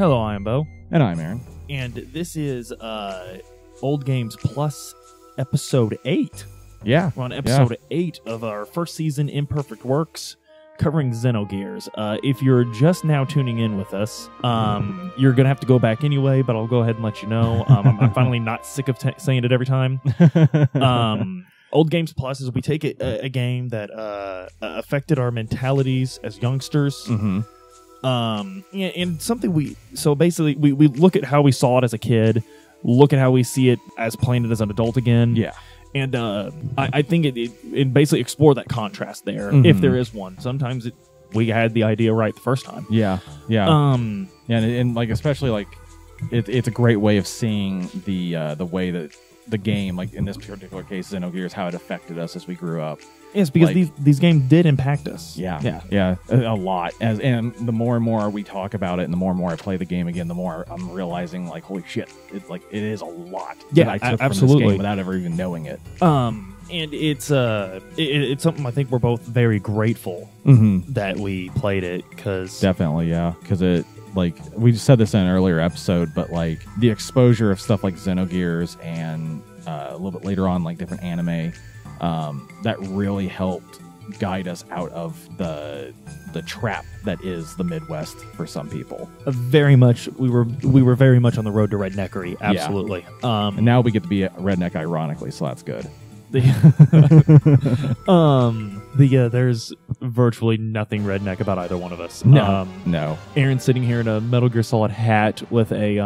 Hello, I am Beau. And I'm Aaron. And this is Old Games Plus Episode 8. Yeah. We're on Episode 8 of our first season, Imperfect Works, covering Xenogears. If you're just now tuning in with us, you're going to have to go back anyway, but I'll go ahead and let you know. I'm finally not sick of saying it every time. Old Games Plus is we take a game that affected our mentalities as youngsters. Mm-hmm. And something so basically we look at how we saw it as a kid, look at how we see it as playing it as an adult again. Yeah. And I think it basically explore that contrast there, if there is one. Sometimes we had the idea right the first time. Yeah. Yeah. And like especially like it's a great way of seeing the way that the game, like in this particular case, Xenogears, how it affected us as we grew up. Yes, because these games did impact us. Yeah, a lot. And the more and more we talk about it, and the more I play the game again, the more I'm realizing, like, holy shit, it is a lot. Yeah, that I took absolutely. From this game without ever even knowing it. And it's something I think we're both very grateful that we played it, because definitely, yeah, because it. Like, we said this in an earlier episode, but, like, the exposure of stuff like Xenogears and a little bit later on, like, different anime, that really helped guide us out of the trap that is the Midwest for some people. Very much, we were very much on the road to redneckery, absolutely. Yeah. And now we get to be a redneck ironically, so that's good. There's virtually nothing redneck about either one of us. No. Aaron's sitting here in a Metal Gear Solid hat with a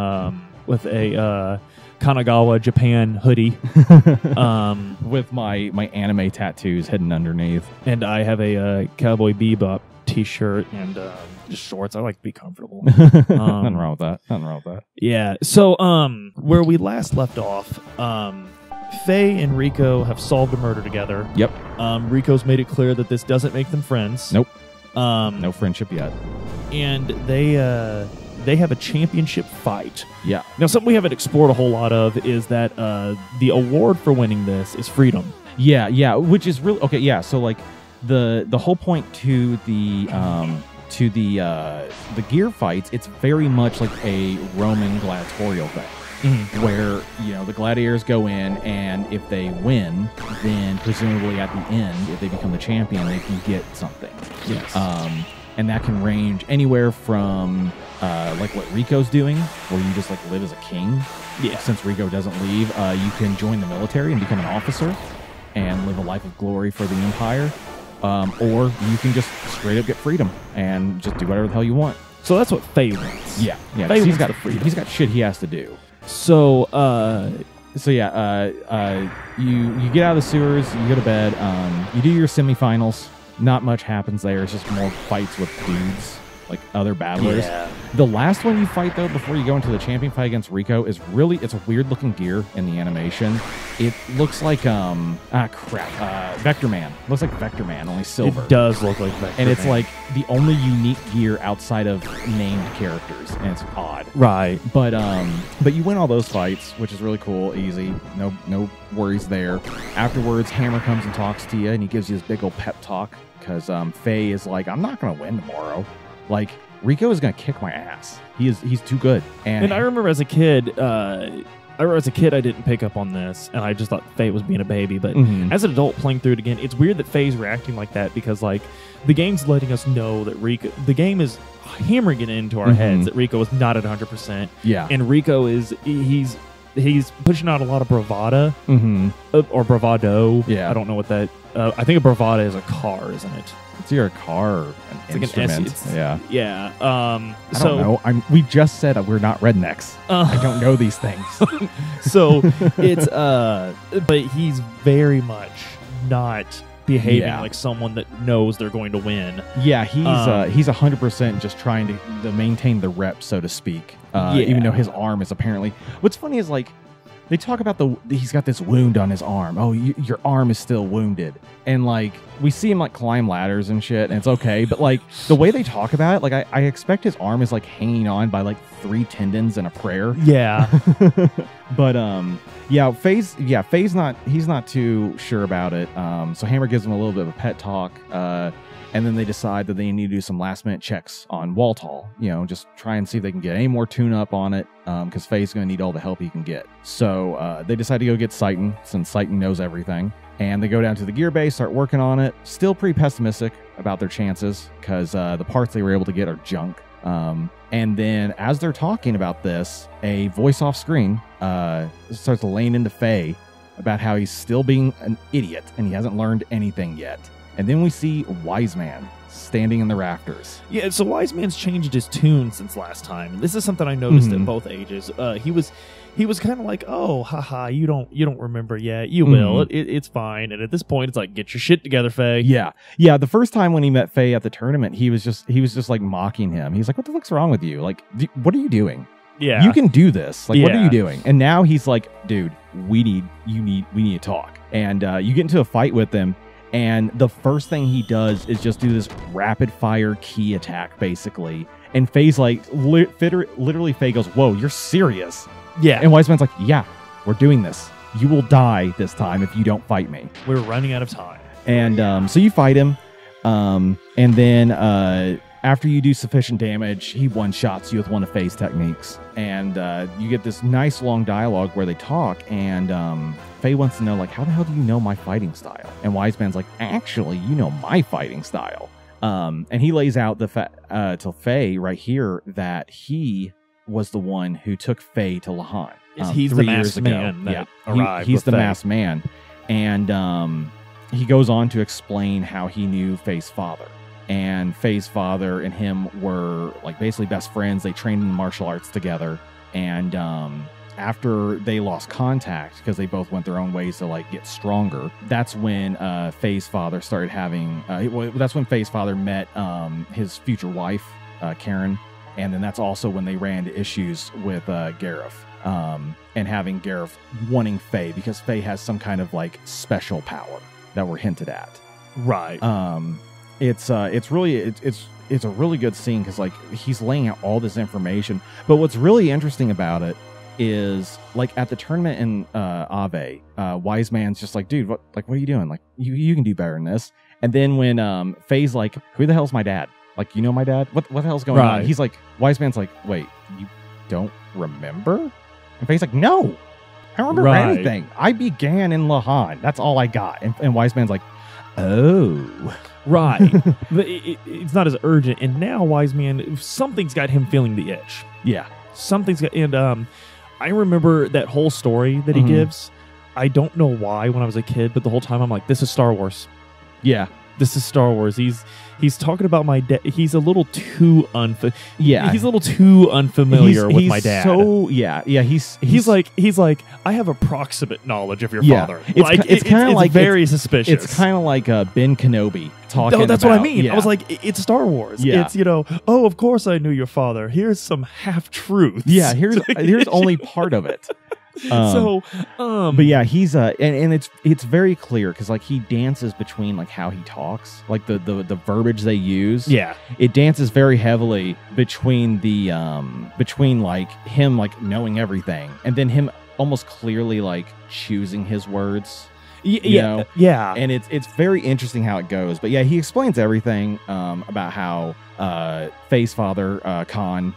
Kanagawa Japan hoodie, with my anime tattoos hidden underneath, and I have a Cowboy Bebop t-shirt and just shorts. I like to be comfortable. Nothing wrong with that. Yeah. So where we last left off, Faye and Rico have solved a murder together. Yep. Rico's made it clear that this doesn't make them friends. Nope. No friendship yet. And they have a championship fight. Yeah. Now, something we haven't explored a whole lot of is that the award for winning this is freedom. Yeah, which is really okay. Yeah, so like the whole point to the gear fights, it's very much like a Roman gladiatorial thing. Where, the gladiators go in, and if they win, then presumably at the end, if they become the champion, they can get something. Yes. And that can range anywhere from like what Rico's doing, where you just like live as a king. Yeah. Since Rico doesn't leave, you can join the military and become an officer and live a life of glory for the Empire. Or you can just straight up get freedom and just do whatever the hell you want. So that's what Faye wants. Yeah. Faye he's got freedom. He's got shit he has to do. So, you get out of the sewers, you go to bed, you do your semifinals. Not much happens there. It's just more fights with dudes, like other battlers. Yeah. The last one you fight, though, before you go into the champion fight against Rico, it's a weird looking gear in the animation. It looks like, Vector Man. Looks like Vector Man, only silver. It does look like Vector And it's Man. like the only unique gear outside of named characters, and it's odd. Right. But you win all those fights, which is really cool, easy. No worries there. Afterwards, Hammer comes and talks to you, and he gives you this big old pep talk, because Faye is like, I'm not going to win tomorrow. Like, Rico is going to kick my ass. He's too good. And I remember as a kid, I didn't pick up on this, and I just thought Faye was being a baby. But as an adult playing through it again, it's weird that Faye's reacting like that, because like the game's letting us know that the game is hammering it into our heads that Rico is not at 100%. Yeah. And Rico he's pushing out a lot of bravada or bravado. Yeah. I don't know what that. I think a bravada is a car, isn't it? It's either a car or an instrument. Yeah. I don't know. We just said we're not rednecks. I don't know these things. So it's but he's very much not behaving like someone that knows they're going to win. Yeah, he's 100% just trying to maintain the rep, so to speak. Even though his arm is apparently. What's funny is like they talk about he's got this wound on his arm. Oh, your arm is still wounded. And, like, we see him, like, climb ladders and shit, and it's okay. But, like, the way they talk about it, like, I expect his arm is, like, hanging on by, like, 3 tendons and a prayer. Yeah. But Faye's not too sure about it. So Hammer gives him a little bit of a pet talk. And then they decide that they need to do some last minute checks on Waltall, just try and see if they can get any more tune up on it, because Faye's going to need all the help he can get. So they decide to go get Citan, since Citan knows everything. And they go down to the gear bay, start working on it. Still pretty pessimistic about their chances, because the parts they were able to get are junk. And then as they're talking about this, a voice off screen starts laying into Faye about how he's still being an idiot and he hasn't learned anything yet. And then we see Wise Man standing in the rafters. Yeah, so Wise Man's changed his tune since last time. And this is something I noticed in both ages. He was kind of like, oh, haha, you don't remember yet. You will. It's fine. And at this point, it's like, get your shit together, Faye. Yeah. Yeah, the first time when he met Faye at the tournament, he was just like mocking him. He's like, what the fuck's wrong with you? Like, what are you doing? Yeah. You can do this. Like, what are you doing? And now he's like, dude, we need to talk. And you get into a fight with him. And the first thing he does is just do this rapid fire key attack, basically. And Faye's like, literally, Faye goes, whoa, you're serious? Yeah. And Wise Man's like, yeah, we're doing this. You will die this time if you don't fight me. We're running out of time. And so you fight him. And then after you do sufficient damage, he one-shots you with one of Faye's techniques. And you get this nice long dialogue where they talk. And Faye wants to know, like, how the hell do you know my fighting style? And Wise Man's like, actually, you know my fighting style. And he lays out to Faye right here that he was the one who took Faye to Lahan. He's the masked man that arrived. He's the Faye. masked man. And he goes on to explain how he knew Faye's father. And Faye's father and him were like basically best friends. They trained in martial arts together. And after they lost contact, because they both went their own ways to like get stronger, that's when Faye's father started having. That's when Faye's father met his future wife, Karen. And then that's also when they ran into issues with Gareth. And having Gareth wanting Faye because Faye has some kind of like special power that were hinted at. Right. It's a really good scene because like he's laying out all this information. But what's really interesting about it is like at the tournament in Ave, Wise Man's just like, dude, what are you doing? Like you can do better than this. And then when Faye's like, who the hell's my dad? Like, you know my dad? What the hell's going on? He's like, Wise Man's like, wait, you don't remember? And Faye's like, no, I don't remember anything. I began in Lahan. That's all I got. And Wise Man's like, oh. Right. But it's not as urgent. And now Wise Man, something's got him feeling the itch. Yeah. Something's got, and I remember that whole story that he gives. I don't know why when I was a kid, but the whole time I'm like, this is Star Wars. Yeah. This is Star Wars. He's talking about my dad. He's a little too He's a little too unfamiliar with my dad. So he's like I have approximate knowledge of your father. It's kind of like very suspicious. It's kind of like Ben Kenobi talking. No, that's what I mean. Yeah. I was like, it's Star Wars. Yeah. It's oh, of course I knew your father. Here's some half truths. Yeah, here's only part of it. But yeah, he's and it's very clear because like he dances between like how he talks, like the verbiage they use. Yeah, it dances very heavily between the between like him like knowing everything and then him almost clearly like choosing his words. Yeah, and it's very interesting how it goes. But yeah, he explains everything about how Faye's father Khan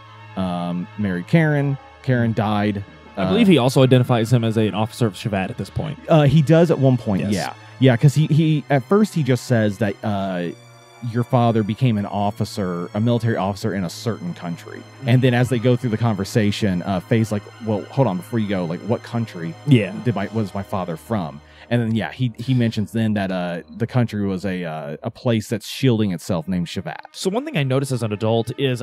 married Karen. Karen died. I believe he also identifies him as an officer of Shabbat at this point. He does at one point, yes. Yeah, because he at first he just says that your father became a military officer in a certain country, and then as they go through the conversation, Faye's like, "Well, hold on, before you go, like, what country? Was my father from?" And then he mentions then that the country was a place that's shielding itself named Shavat. So one thing I noticed as an adult is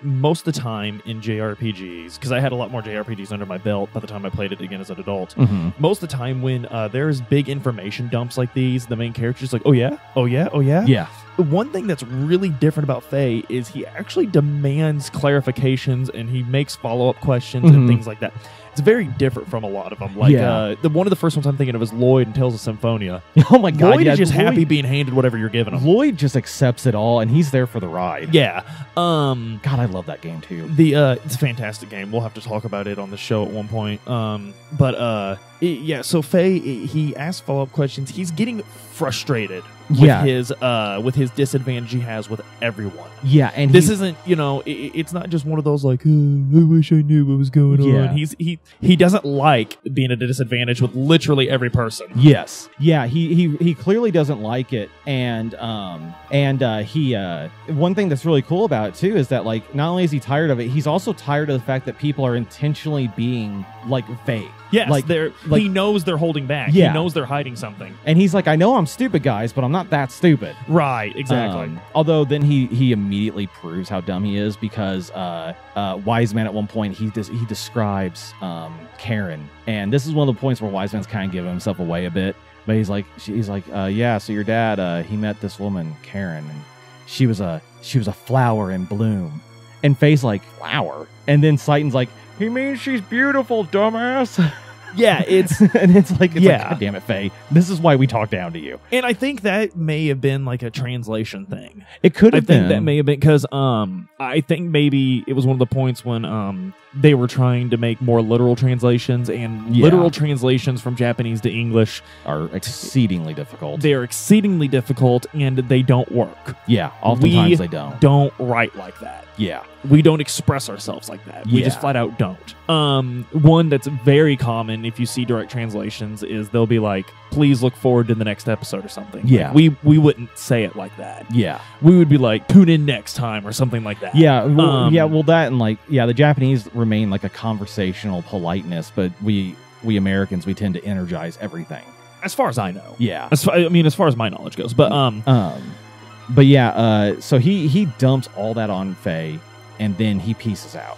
most of the time in JRPGs, because I had a lot more JRPGs under my belt by the time I played it again as an adult, most of the time when there's big information dumps like these, the main character's like, oh yeah? Yeah. One one thing that's really different about Faye is he actually demands clarifications and he makes follow-up questions and things like that. It's very different from a lot of them. Like one of the first ones I'm thinking of is Lloyd in Tales of Symphonia. Oh my god, Lloyd is just happy being handed whatever you're giving him. Lloyd just accepts it all, and he's there for the ride. Yeah. God, I love that game too. It's a fantastic game. We'll have to talk about it on the show at one point. So Faye, he asks follow-up questions. He's getting frustrated with his disadvantage he has with everyone. Yeah, and this isn't, it's not just one of those like, I wish I knew what was going on. He doesn't like being at a disadvantage with literally every person. Yes. Yeah, he clearly doesn't like it, and one thing that's really cool about it too is that, like, not only is he tired of it, he's also tired of the fact that people are intentionally being like vague. Yes, he knows they're holding back. Yeah. He knows they're hiding something. And he's like, I know I'm stupid, guys, but I'm not that stupid. Right, exactly. Although then he immediately proves how dumb he is, because Wiseman at one point, he describes Karen. And this is one of the points where Wiseman's kind of giving himself away a bit. But he's like, yeah, so your dad, he met this woman, Karen, and she was a flower in bloom. And Faye's like, flower? And then Satan's like, he means she's beautiful, dumbass. Yeah, it's like, God damn it, Faye. This is why we talk down to you. And I think that may have been like a translation thing. It could have been. I think that may have been because I think maybe it was one of the points when they were trying to make more literal translations, and literal translations from Japanese to English are exceedingly difficult. They are exceedingly difficult, and they don't work. Yeah, oftentimes they don't. Don't write like that. Yeah. We don't express ourselves like that. We just flat out don't. One that's very common if you see direct translations is they'll be like, please look forward to the next episode or something. Yeah. Like, we wouldn't say it like that. Yeah. We would be like, tune in next time or something like that. Yeah. Well, that and like, the Japanese remain like a conversational politeness, but we Americans, we tend to energize everything. As far as I know. Yeah. As far as my knowledge goes. But so he dumps all that on Faye, and then he pieces out,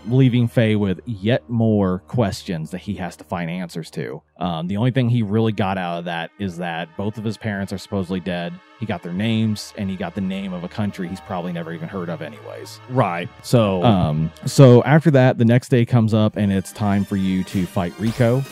leaving Faye with yet more questions that he has to find answers to. The only thing he really got out of that is that both of his parents are supposedly dead. He got their names, and he got the name of a country he's probably never even heard of anyways. Right. So after that, the next day comes up, and it's time for you to fight Rico.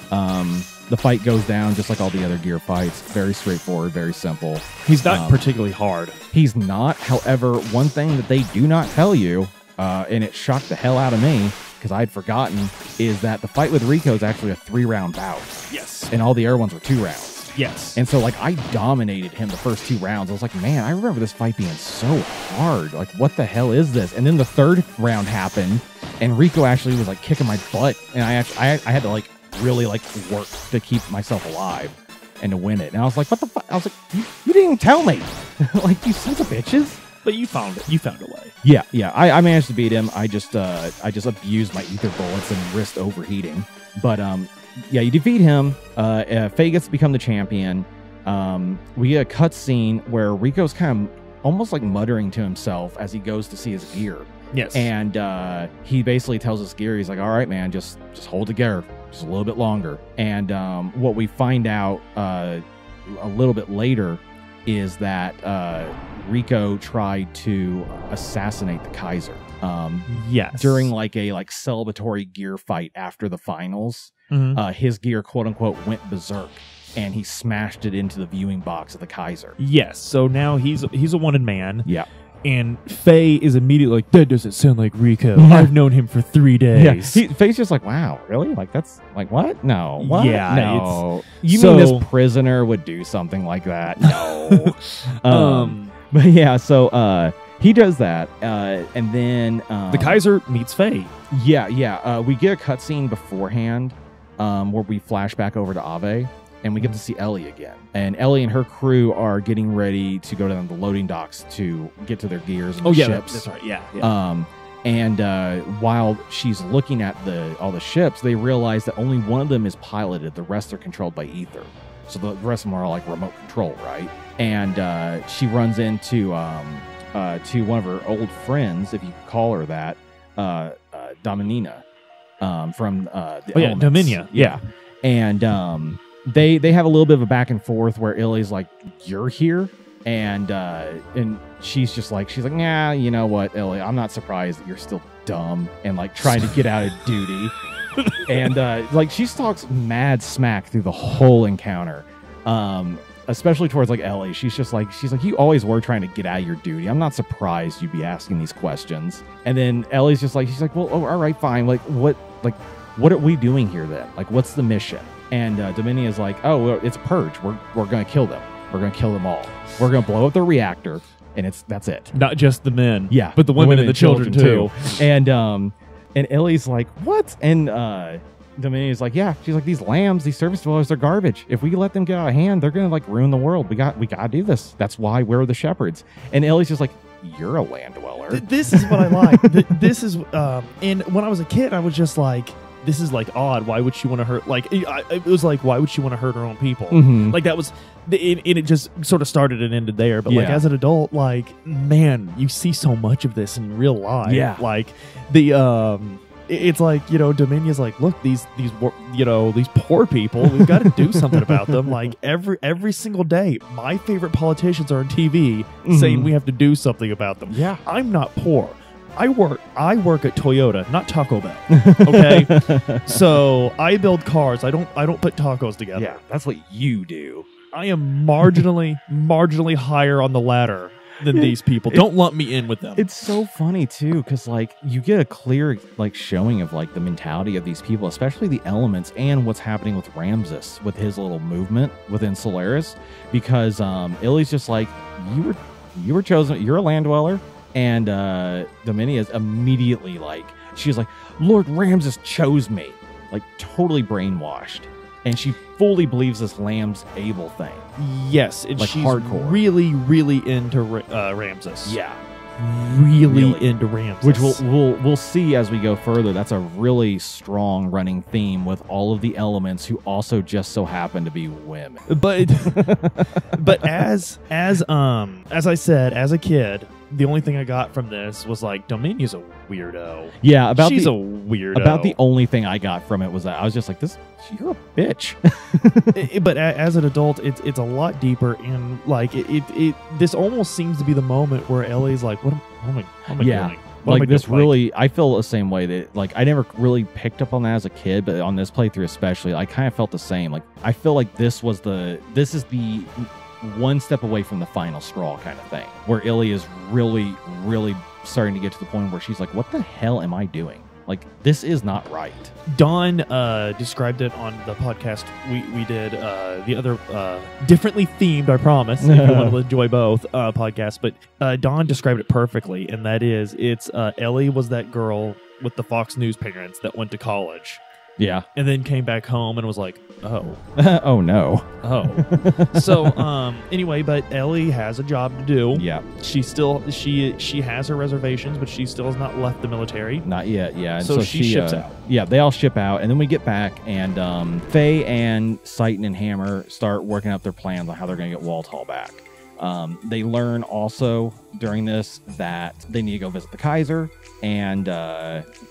The fight goes down just like all the other Gear fights. Very straightforward, very simple. He's not particularly hard. He's not. However, one thing that they do not tell you, and it shocked the hell out of me because I'd forgotten, is that the fight with Rico is actually a 3-round bout. Yes. And all the other ones were 2 rounds. Yes. And so, like, I dominated him the first 2 rounds. I was like, man, I remember this fight being so hard. Like, what the hell is this? And then the 3rd round happened, and Rico actually was, like, kicking my butt. And I had to, like, really, like, work to keep myself alive and to win it. And I was like, what the fuck? I was like, you didn't even tell me. Like, you sons of bitches. But you found it. You found a way. Yeah. I managed to beat him. I just abused my ether bullets and risked overheating. But, you defeat him. Faye gets to become the champion. We get a cutscene where Rico's kind of almost like muttering to himself as he goes to see his gear. Yes. And he basically tells his gear, he's like, all right, man, just hold together just a little bit longer. And what we find out a little bit later is that Rico tried to assassinate the Kaiser. Yes. During like a celebratory gear fight after the finals. His gear, quote unquote, went berserk, and he smashed it into the viewing box of the Kaiser. Yes. So now he's a wanted man. Yeah. And Faye is immediately like, that doesn't sound like Rico. I've known him for 3 days. Yeah. Faye's just like, wow, really? Like, that's like, what? No. What? Yeah. No. You mean this prisoner would do something like that? No. But yeah, so he does that, and then the Kaiser meets Faye. Yeah. We get a cutscene beforehand where we flash back over to Ave, and we get to see Ellie again. And Ellie and her crew are getting ready to go down the loading docks to get to their gears and ships. That's right. Yeah. And while she's looking at all the ships, they realize that only one of them is piloted. The rest are controlled by ether. So the rest of them are all like remote control, right? And she runs into one of her old friends, if you could call her that, Dominina, from the Elements. Dominia. Yeah. And they have a little bit of a back and forth where Ellie's like, you're here? And she's like, yeah, you know what, Ellie, I'm not surprised that you're still dumb and like trying to get out of duty. And like she talks mad smack through the whole encounter, especially towards like Ellie. She's like, you always were trying to get out of your duty. I'm not surprised you'd be asking these questions. And then Ellie's she's like, well, all right, fine. Like what are we doing here then? Like, what's the mission? And Dominia's like, oh, well, it's a purge. We're gonna kill them. We're gonna kill them all. We're gonna blow up the reactor, and that's it. Not just the men, yeah, but the women and the children too. And Ellie's like, what? And Dominia's like, yeah. She's like, these lambs, these service dwellers, they're garbage. If we let them get out of hand, they're gonna like ruin the world. We gotta do this. That's why we're the shepherds. And Ellie's just like, you're a land dweller. This is what I like. This is, and when I was a kid, I was just like, this is like odd. Why would she want to hurt? Like, it was like, why would she want to hurt her own people? Mm-hmm. Like that was, it just sort of started and ended there. But like as an adult, like, man, you see so much of this in real life. Yeah. Like it's like, Dominia's like, look, these poor people, we've got to do something about them. Like every single day, my favorite politicians are on TV saying we have to do something about them. Yeah. I'm not poor. I work at Toyota, not Taco Bell. Okay, so I build cars. I don't put tacos together. Yeah, that's what you do. I am marginally higher on the ladder than these people. Don't lump me in with them. It's so funny too, because like you get a clear like showing of like the mentality of these people, especially the elements and what's happening with Ramses with his little movement within Solaris. Because Illy's just like, you were chosen. You're a land dweller. And Dominia's immediately like, she's like, Lord Ramses chose me. Like, totally brainwashed. And she fully believes this Lamb's Able thing. Yes, and like she's hardcore. really into Ramses. Yeah. Really into Ramses. Which we'll see as we go further. That's a really strong running theme with all of the elements who also just so happen to be women. But as I said, as a kid, the only thing I got from this was like, Dominia's a weirdo. Yeah, she's a weirdo. About the only thing I got from it was that I was just like, you're a bitch. But as an adult, it's a lot deeper, and like this almost seems to be the moment where Ellie's like, what am I doing? Like this really, I feel the same way that like I never really picked up on that as a kid, but on this playthrough especially, I kind of felt the same. Like I feel like this is the one step away from the final straw kind of thing, where Illy is really, really starting to get to the point where she's like, what the hell am I doing? Like, this is not right. Dawn described it on the podcast we did, the other differently themed, I promise, if you want to enjoy both podcasts. But Dawn described it perfectly, and that is, it's Ellie was that girl with the Fox News parents that went to college. Yeah. And then came back home and was like, oh. Oh, no. Oh. So, anyway, but Ellie has a job to do. Yeah. She has her reservations, but she still has not left the military. Not yet, yeah. And so she ships out. Yeah, they all ship out, and then we get back, and Faye and Citan and Hammer start working out their plans on how they're going to get Waltall back. They learn also during this that they need to go visit the Kaiser, and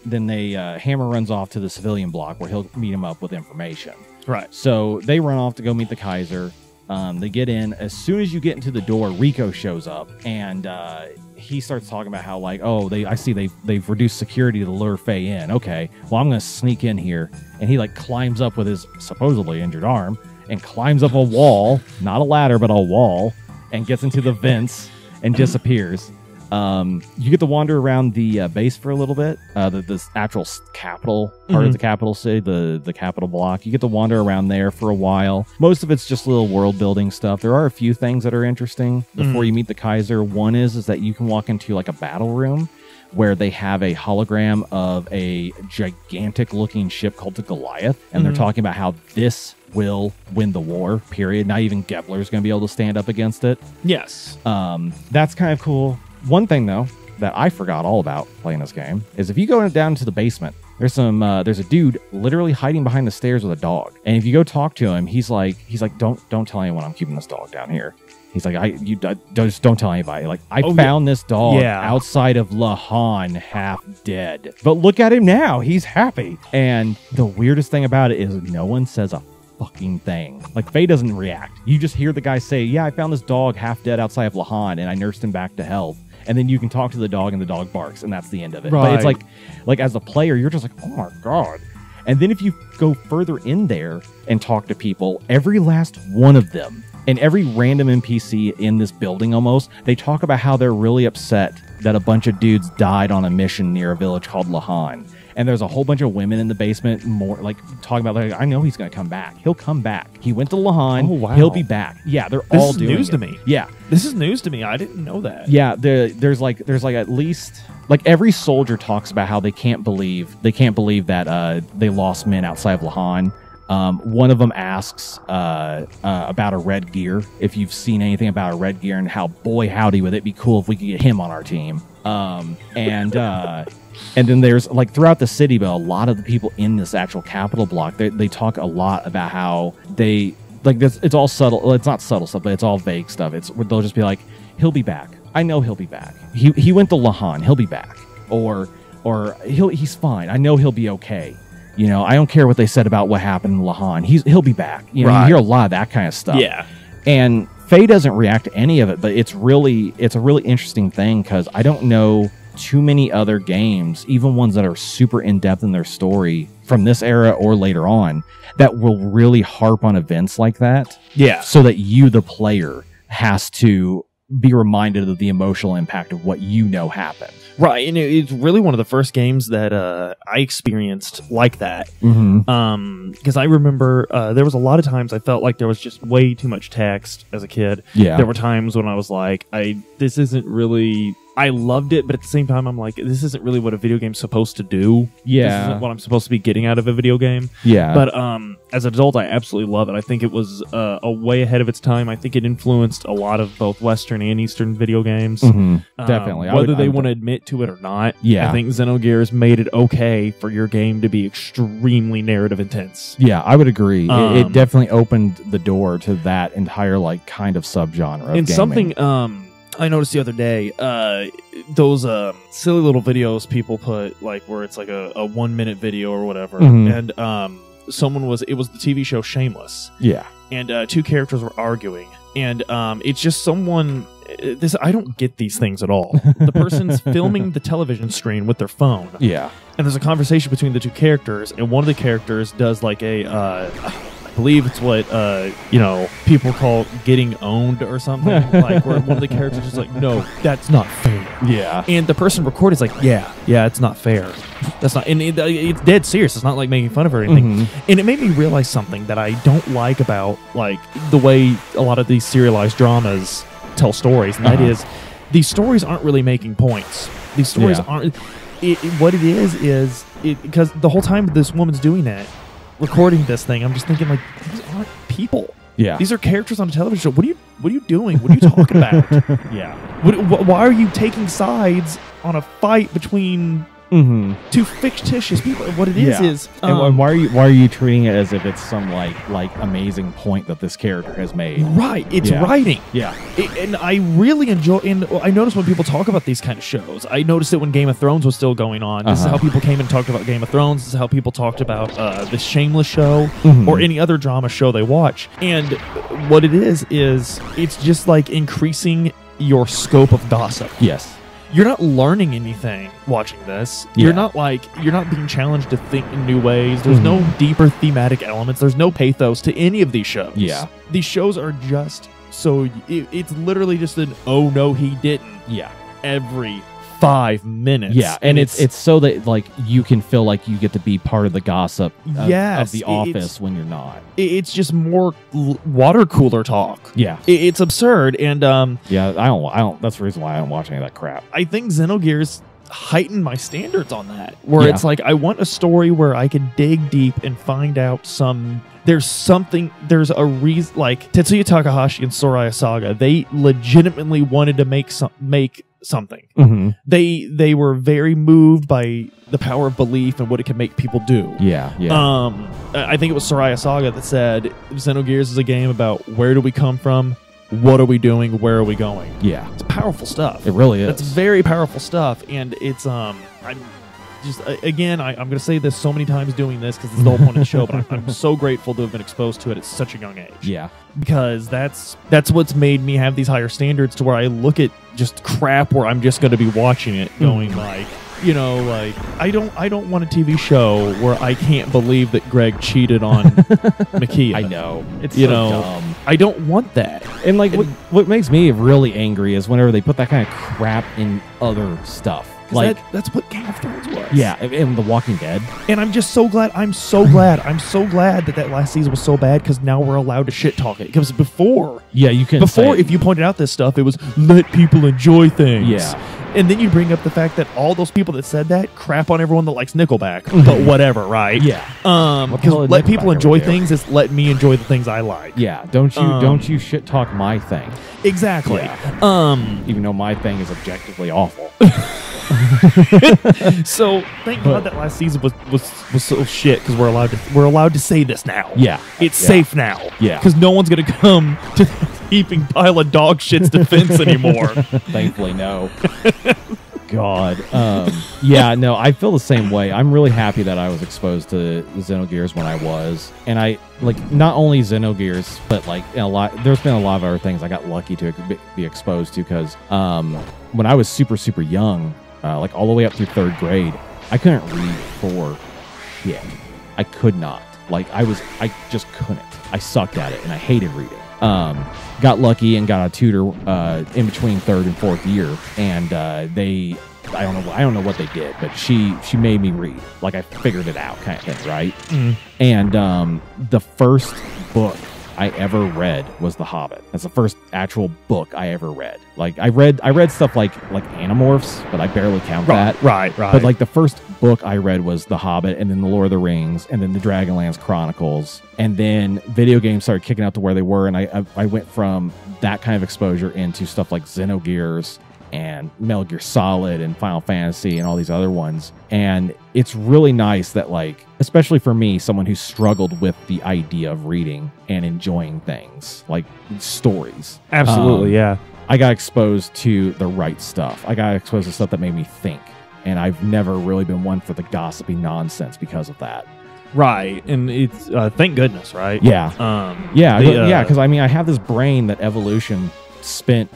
then Hammer runs off to the civilian block where he'll meet him up with information. Right. So they run off to go meet the Kaiser. They get in. As soon as you get into the door, Rico shows up, and he starts talking about how like, I see they've reduced security to lure Faye in. Okay, well I'm gonna sneak in here, and he like climbs up with his supposedly injured arm and climbs up a wall, not a ladder but a wall, and gets into the vents and disappears. You get to wander around the base for a little bit. This actual capital part of the capital city, the capital block. You get to wander around there for a while. Most of it's just little world building stuff. There are a few things that are interesting before you meet the Kaiser. One is that you can walk into like a battle room where they have a hologram of a gigantic looking ship called the Goliath, and they're talking about how this will win the war, period. Not even Gepler's going to be able to stand up against it. Yes. That's kind of cool. One thing, though, that I forgot all about playing this game is if you go down to the basement, there's a dude literally hiding behind the stairs with a dog. And if you go talk to him, he's like, don't tell anyone I'm keeping this dog down here. He's like, just don't tell anybody. Like, I found this dog outside of Lahan, half dead. But look at him now. He's happy. And the weirdest thing about it is no one says a fucking thing. Like, Faye doesn't react. You just hear the guy say, yeah, I found this dog half dead outside of Lahan, and I nursed him back to health. And then you can talk to the dog, and the dog barks, and that's the end of it. Right. But it's like as a player, you're just like, oh my God. And then if you go further in there and talk to people, every last one of them, and every random NPC in this building almost, they talk about how they're really upset that a bunch of dudes died on a mission near a village called Lahan. And there's a whole bunch of women in the basement, more like talking about, like, I know he's going to come back. He'll come back. He went to Lahan. Oh, wow. He'll be back. Yeah, they're This all is doing news it. to me. Yeah. This is news to me. I didn't know that. Yeah, there's like at least like every soldier talks about how they can't believe that they lost men outside of Lahan. One of them asks about a red gear, if you've seen anything about a red gear, and how, boy howdy, would it be cool if we could get him on our team. And then there's, like, throughout the city, but a lot of the people in this actual capital block, they talk a lot about how they, like, this, it's all subtle. Well, it's not subtle stuff, but it's all vague stuff. They'll just be like, he'll be back. I know he'll be back. He went to Lahan. He'll be back. Or he's fine. I know he'll be okay. You know, I don't care what they said about what happened in Lahan. He'll be back. You know, Right. you hear a lot of that kind of stuff. Yeah. And Faye doesn't react to any of it, but it's a really interesting thing, because I don't know too many other games, even ones that are super in-depth in their story from this era or later on, that will really harp on events like that. Yeah. So that you, the player, has to be reminded of the emotional impact of what you know happened. Right, and it's really one of the first games that I experienced like that. Mm-hmm. Because I remember there was a lot of times I felt like there was just way too much text as a kid. Yeah. There were times when I was like, this isn't really... I loved it, but at the same time, I'm like, this isn't really what a video game's supposed to do. Yeah. This isn't what I'm supposed to be getting out of a video game. Yeah. But as an adult, I absolutely love it. I think it was a way ahead of its time. I think it influenced a lot of both Western and Eastern video games. Mm-hmm. Definitely. Whether they want to admit to it or not. Yeah. I think Xenogears made it okay for your game to be extremely narrative intense. Yeah, I would agree. It definitely opened the door to that entire, like, kind of subgenre of And gaming. something I noticed the other day, those silly little videos people put, like, where it's like a 1 minute video or whatever, Mhm. and it was the TV show Shameless, Yeah. and two characters were arguing, and it's just someone. I don't get these things at all. The person's filming the television screen with their phone, Yeah. and there's a conversation between the two characters, and one of the characters does like I believe it's what people call getting owned or something. Like, where one of the characters is like, no, that's not fair. Yeah. And the person recording is like, yeah, it's not fair. That's not, and it's dead serious. It's not like making fun of her or anything. And it made me realize something that I don't like about, like, the way a lot of these serialized dramas tell stories, and that is, these stories aren't really making points. These stories aren't. What it is because the whole time this woman's doing that, recording this thing, I'm just thinking, like, these aren't people. Yeah. These are characters on a television show. What are you doing? What are you talking about? Yeah. Why are you taking sides on a fight between two fictitious people? What it is and why are you treating it as if it's some like amazing point that this character has made? Right. It's writing. Yeah. And I really enjoy, and I notice when people talk about these kind of shows, I noticed it when Game of Thrones was still going on. This is how people came and talked about Game of Thrones. This is how people talked about the Shameless show or any other drama show they watch. And what it is it's just like increasing your scope of gossip. Yes. You're not learning anything watching this. Yeah. You're not being challenged to think in new ways. There's no deeper thematic elements. There's no pathos to any of these shows. Yeah. These shows are just so it's literally just an oh no he didn't. Yeah. Every 5 minutes. Yeah, and it's so that, like, you can feel like you get to be part of the gossip of the office when you're not. It's just more water cooler talk. Yeah. It's absurd, and yeah, I don't. That's the reason why I don't watch any of that crap. I think Xenogears heightened my standards on that, where it's like, I want a story where I can dig deep and find out there's a reason. Like Tetsuya Takahashi and Soraya Saga, they legitimately wanted to make something. They were very moved by the power of belief and what it can make people do. Yeah. I think it was Soraya Saga that said Xenogears is a game about where do we come from, what are we doing, where are we going. Yeah, it's powerful stuff. It really is. It's very powerful stuff, and it's again, I'm going to say this so many times doing this because it's the whole point of the show, but I'm so grateful to have been exposed to it at such a young age. Yeah. Because that's what's made me have these higher standards to where I look at just crap where I'm just going to be watching it going like, you know, like I don't want a TV show where I can't believe that Greg cheated on Makia. I know. It's you so know, dumb. I don't want that. And like what makes me really angry is whenever they put that kind of crap in other stuff. Like that's what Game of Thrones was. Yeah, and The Walking Dead. And I'm just so glad. I'm so glad that last season was so bad because now we're allowed to shit talk it. Because before, you can. Before, if you pointed out this stuff, it was let people enjoy things. Yeah. And then you bring up the fact that all those people that said that crap on everyone that likes Nickelback, but whatever, right? Yeah. Because let people enjoy things is let me enjoy the things I like. Yeah. Don't you shit talk my thing. Exactly. Yeah. Even though my thing is objectively awful. So thank God that last season was so shit because we're allowed to say this now. Yeah. It's safe now. Yeah. Because no one's gonna come to the heaping pile of dog shit's defense anymore. Thankfully, no. God. Yeah, no, I feel the same way. I'm really happy that I was exposed to Xenogears when I was. And I, like, not only Xenogears, but, like, there's been a lot of other things I got lucky to be exposed to because when I was super, super young, like, all the way up through 3rd grade, I couldn't read for shit. I could not. Like, I just couldn't. I sucked at it, and I hated reading. Got lucky and got a tutor in between 3rd and 4th year, and I don't know what they did, but she made me read. Like I figured it out, kind of thing, right? And the first book I ever read was The Hobbit. That's the first actual book I ever read. Like I read stuff like Animorphs, but I barely count that. Right. But like the first book I read was The Hobbit, and then The Lord of the Rings, and then the Dragonlance Chronicles, and then video games started kicking out to where they were, and I went from that kind of exposure into stuff like Xenogears and Metal Gear Solid and Final Fantasy and all these other ones. And it's really nice that, like, especially for me, someone who struggled with the idea of reading and enjoying things, like stories. Absolutely, yeah. I got exposed to the right stuff. I got exposed to stuff that made me think. And I've never really been one for the gossipy nonsense because of that. Right, and it's thank goodness, right? Yeah. Yeah, because I mean, I have this brain that evolution spent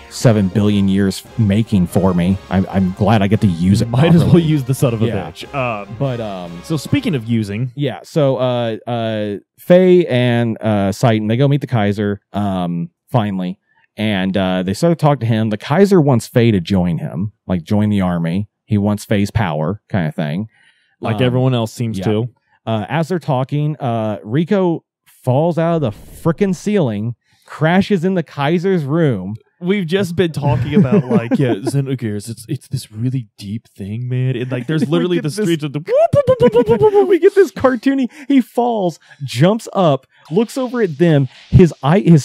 7 billion years making for me. I'm glad I get to use it. Might as well use the son of a bitch. So speaking of using, so Faye and Seitan, they go meet the Kaiser finally, and they start to talk to him. The Kaiser wants Faye to join him, like join the army. He wants Faye's power, kind of thing, like everyone else seems to. As they're talking, Rico falls out of the frickin' ceiling, crashes in the Kaiser's room. We've just been talking about like Xenogears. It's this really deep thing, man. And like there's literally the streets of the we get this cartoony. He falls, jumps up, looks over at them. His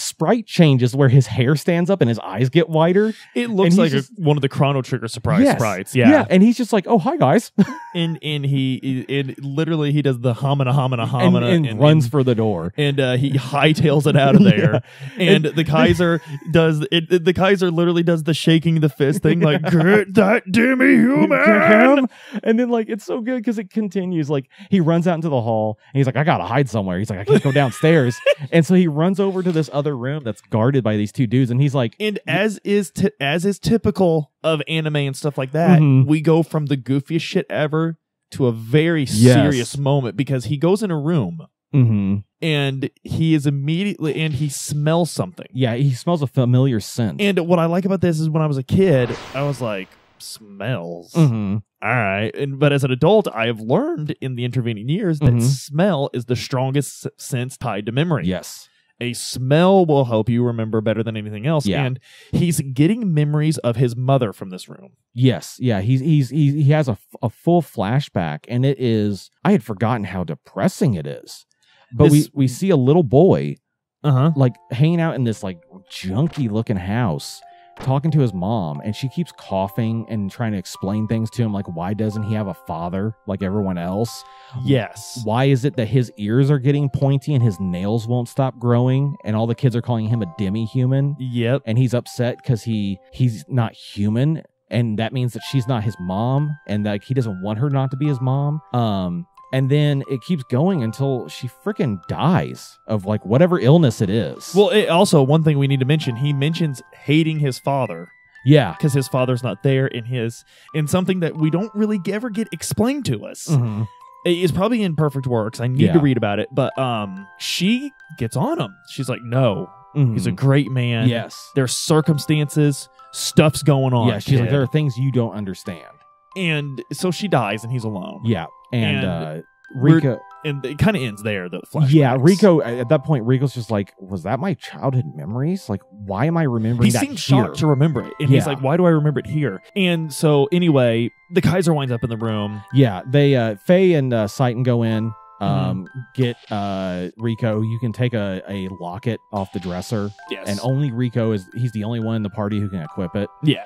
sprite changes where his hair stands up and his eyes get wider. It looks like one of the Chrono Trigger sprites. Yeah, and he's just like, "Oh, hi guys," and he literally he does the hamana and runs for the door, and he hightails it out of there. And the Kaiser does it. The Kaiser literally does the shaking the fist thing, like "Get that demi-human!" And then like it's so good because it continues. Like he runs out into the hall and he's like, "I gotta hide somewhere." He's like, "I can't go downstairs," and so he runs over to this other room that's guarded by these two dudes, and he's like, and as is typical of anime and stuff like that, we go from the goofiest shit ever to a very serious moment because he goes in a room. And he is immediately, and he smells something. Yeah, he smells a familiar scent. And what I like about this is when I was a kid, I was like, smells. All right. But as an adult, I have learned in the intervening years that smell is the strongest sense tied to memory. Yes. A smell will help you remember better than anything else. Yeah. And he's getting memories of his mother from this room. Yes. Yeah. He has a full flashback, and it is, I had forgotten how depressing it is. But we see a little boy like hanging out in this like junky looking house talking to his mom, and she keeps coughing and trying to explain things to him, like why doesn't he have a father like everyone else? Yes. Why is it that his ears are getting pointy and his nails won't stop growing, and all the kids are calling him a demi-human? Yep. And he's upset because he's not human. and that means that she's not his mom, and like he doesn't want her not to be his mom. And then it keeps going until she freaking dies of like whatever illness it is. Well, also one thing we need to mention, he mentions hating his father. Yeah, because his father's not there in something that we don't really ever get explained to us. Mm-hmm. It's probably in Perfect Works. I need to read about it, but she gets on him. She's like, no, he's a great man. Yes, there's circumstances, stuff's going on. Yeah, she's like, there are things you don't understand. And so she dies, and he's alone. Yeah, and Rico, and it kind of ends there. The flashbacks. Yeah, Rico. At that point, Rico's just like, "Was that my childhood memories? Like, why am I remembering that?" He seems shocked to remember it, and he's like, "Why do I remember it here?" And so, anyway, the Kaiser winds up in the room. Yeah, they Faye and Seitan go in. Get Rico. You can take a locket off the dresser. Yes. And only Rico he's the only one in the party who can equip it. Yeah.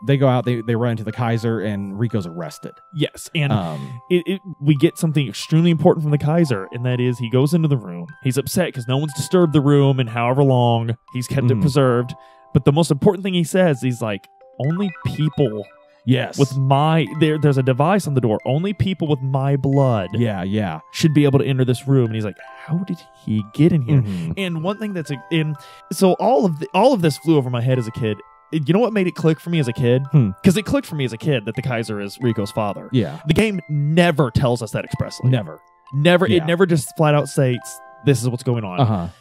They go out, they run into the Kaiser, and Rico's arrested. Yes. And we get something extremely important from the Kaiser, and that is he goes into the room. He's upset because no one's disturbed the room, and however long he's kept it preserved. But the most important thing he says, he's like, only people... Yes. With there's a device on the door. Only people with my blood should be able to enter this room. And he's like, how did he get in here? And one thing that's so all of this flew over my head as a kid. You know what made it click for me as a kid? Because it clicked for me as a kid that the Kaiser is Rico's father. Yeah. The game never tells us that expressly. Never. It never just flat out states this is what's going on.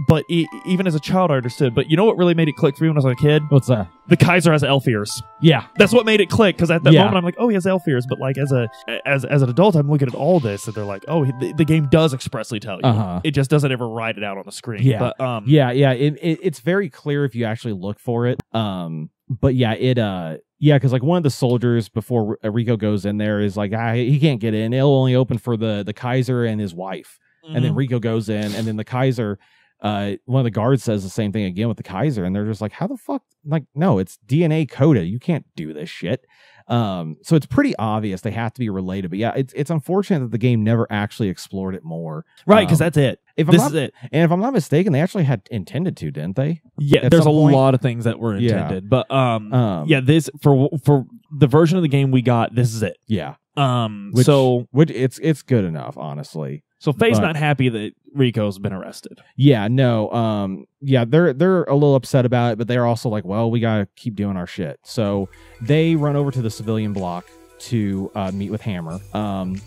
But even as a child, I understood. But you know what really made it click for me when I was a kid? What's that? The Kaiser has elf ears. Yeah, that's what made it click. Because at that moment, I'm like, oh, he has elf ears. But like as an adult, I'm looking at all this, and they're like, oh, the game does expressly tell you. It just doesn't ever write it out on the screen. Yeah, but, it's very clear if you actually look for it. But yeah, because like one of the soldiers before Rico goes in there is like, he can't get in. It'll only open for the Kaiser and his wife. And then Rico goes in, and then the Kaiser, one of the guards says the same thing again with the Kaiser, and they're just like, how the fuck? Like, no, it's DNA coded. You can't do this shit. So it's pretty obvious they have to be related. But yeah, it's unfortunate that the game never actually explored it more. Right, because that's it. This is it. And if I'm not mistaken, they actually had intended to, didn't they? Yeah, there's a lot of things that were intended. But this for the version of the game we got, this is it. Yeah. Which it's good enough, honestly. So Faye's not happy that Rico's been arrested. Yeah, no. They're a little upset about it, but they're also like, well, we gotta keep doing our shit. So they run over to the civilian block to meet with Hammer.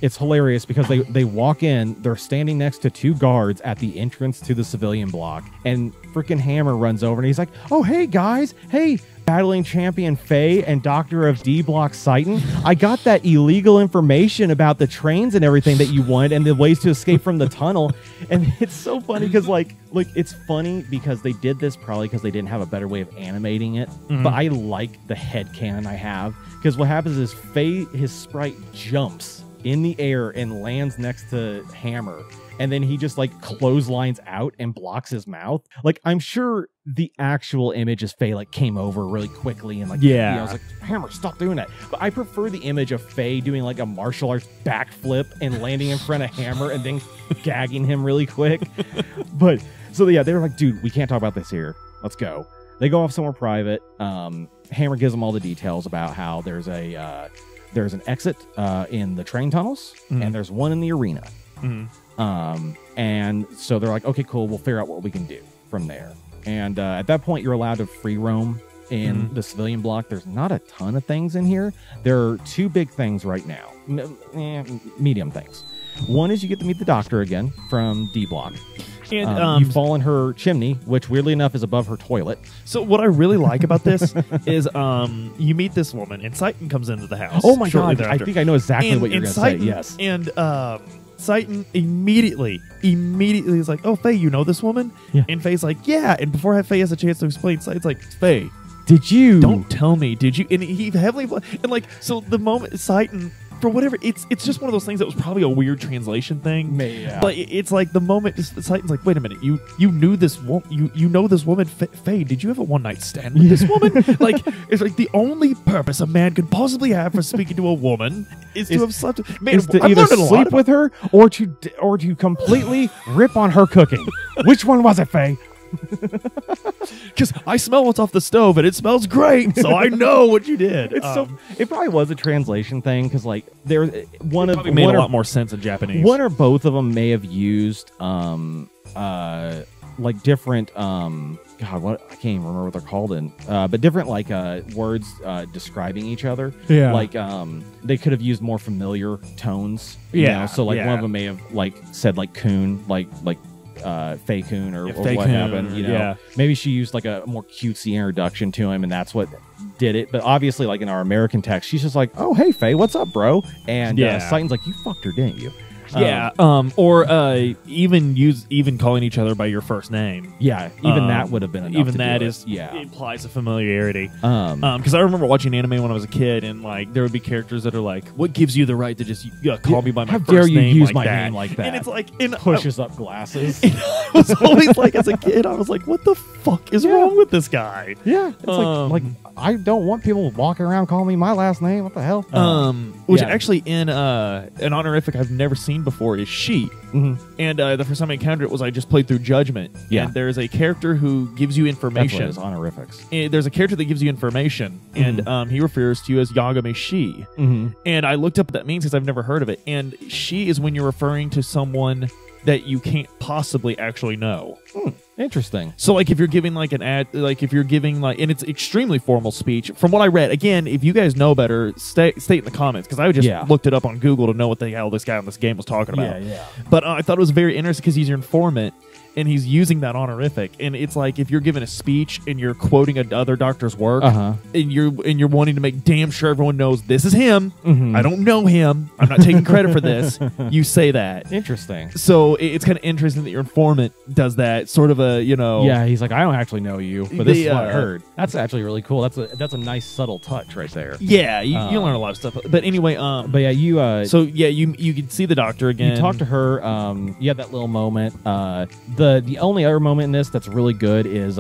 It's hilarious because they walk in, they're standing next to two guards at the entrance to the civilian block, and freaking Hammer runs over and he's like, oh, hey guys, hey, battling champion Faye and Doctor of D Block Seitan. I got that illegal information about the trains and everything that you wanted and the ways to escape from the tunnel. And it's so funny because like it's funny because they did this probably because they didn't have a better way of animating it. But I like the headcanon I have because what happens is Faye, his sprite jumps in the air and lands next to Hammer. And then he just like clotheslines out and blocks his mouth. Like, I'm sure the actual image is Faye like came over really quickly and like, I was like, Hammer, stop doing that. But I prefer the image of Faye doing like a martial arts backflip and landing in front of Hammer and then gagging him really quick. But so yeah, they were like, dude, we can't talk about this here. Let's go. They go off somewhere private. Hammer gives them all the details about how there's an exit in the train tunnels and there's one in the arena. And so they're like, okay, cool, we'll figure out what we can do from there. And at that point, you're allowed to free roam in the civilian block. There's not a ton of things in here. There are two big things right now, medium things. One is you get to meet the doctor again from D Block. And you fall in her chimney, which weirdly enough is above her toilet. So what I really like about this is you meet this woman, and Seitan comes into the house. Oh my god, I think I know exactly what you're going to say. Yes. And Seitan immediately is like, oh, Faye, you know this woman? Yeah. And Faye's like, yeah. And before Faye has a chance to explain, Seitan's like, Faye, did you? Don't tell me. Did you? And he heavily, and like, so the moment Seitan, for whatever, it's just one of those things that was probably a weird translation thing. Yeah. But it's like the moment Seitan's like, wait a minute, you knew this woman, you know this woman, Faye, did you have a one-night stand with this woman? Like, it's like the only purpose a man could possibly have for speaking to a woman is to have slept with, man, is to either sleep with her or to completely rip on her cooking. Which one was it, Faye? Because I smell what's off the stove, and it smells great, so I know what you did. It probably was a translation thing, because like there made a lot more sense in Japanese. One or both of them may have used like different God, what I can't even remember what they're called in, but different like words describing each other. Yeah, like they could have used more familiar tones. Yeah, so like one of them may have like said like coon, like Fei Kun or what happened. You know, yeah. Maybe she used like a more cutesy introduction to him, and that's what did it. But obviously, like in our American text, she's just like, "Oh, hey, Fei, what's up, bro?" And Saiton's like, "You fucked her, didn't you?" Yeah, or even calling each other by your first name. Yeah, even that would have been enough. Even that implies a familiarity. Because I remember watching anime when I was a kid, and like there would be characters that are like, "What gives you the right to just call me by my first name?" How dare you use my name like that? And it's like pushes up glasses. I was always like, as a kid, I was like, "What the fuck is wrong with this guy?" Yeah, it's like I don't want people walking around calling me my last name. What the hell? Which actually in an honorific I've never seen before is she. And the first time I encountered it was I just played through Judgment. And there's a character who gives you information. That's what it is, honorifics. And there's a character that gives you information, and he refers to you as Yagame She. And I looked up what that means because I've never heard of it. And she is when you're referring to someone that you can't possibly actually know. Interesting. So, like, if you're giving, like, an ad, like, if you're giving, like, and it's extremely formal speech, from what I read, again, if you guys know better, state in the comments, because I just looked it up on Google to know what the hell this guy on this game was talking about. But I thought it was very interesting because he's your informant, and he's using that honorific, and it's like if you're giving a speech and you're quoting another doctor's work, and you're wanting to make damn sure everyone knows this is him. I don't know him. I'm not taking credit for this. You say that. Interesting. So it's kind of interesting that your informant does that. Sort of a Yeah, he's like, I don't actually know you, but this is what I heard. That's actually really cool. That's a nice subtle touch right there. Yeah, you learn a lot of stuff. But anyway, but yeah, you you can see the doctor again. You talk to her. You have that little moment. The only other moment in this that's really good is